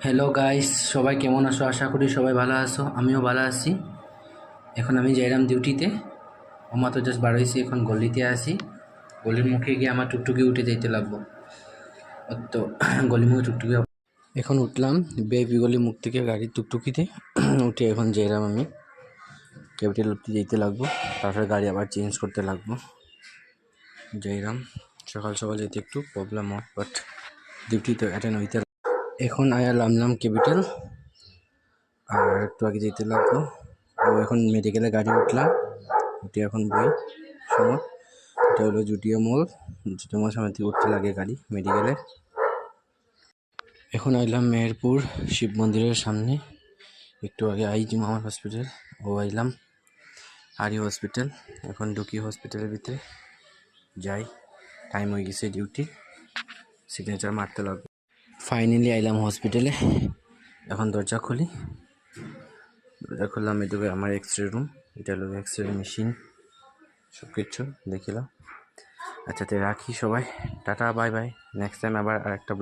Hello guys, সবাই কেমন আছো? আশা করি সবাই ভালো আছো, আমিও ভালো আছি। এখন আমি যাইলাম ডিউটিতে। আমার তো জাস্ট বার হয়েছি, এখন গলিতে আছি। গলির মুখে গিয়ে আমার টুকটুকি উঠে যেতে লাগবো। তো গলির মুখে টুকটুকি এখন উঠলাম বেবি গলি মুখ থেকে গাড়ির টুকটুকিতে উঠে এখন যাইলাম আমি ক্যাপিটাল অব্দি যেতে লাগবো। তারপরে গাড়ি আবার চেঞ্জ করতে লাগবো। যাইলাম সকাল সকাল যেতে একটু প্রবলেম হয়, বাট ডিউটি তো অ্যাটেন্ড হইতে। এখন আয়া নামলাম ক্যাপিটাল, আর একটু আগে যেতে লাগবো। ও এখন মেডিকেলে গাড়ি উঠলাম, উঠে এখন বই সময়। এটা হলো জুডিও মল। জুডিও মল সামনে থেকে উঠতে লাগে গাড়ি মেডিকেলে। এখন আইলাম মেহেরপুর শিব মন্দিরের সামনে। একটু আগে আইজি মামার হসপিটাল, ও আইলাম আরি হসপিটাল। এখন ঢুকি হসপিটালের ভিতরে, যাই। টাইম হয়ে গেছে ডিউটি, সিগনেচার মারতে লাগবে। ফাইনালি আইলাম হসপিটালে। এখন দরজা খুলি, দরজা খুললাম। এটুকু আমার এক্স রে রুম। এটা হলো এক্স রে মেশিন, সব কিছু দেখিলাম। আচ্ছা, তো রাখি সবাই, tata bye bye. Next time আবার আরেকটা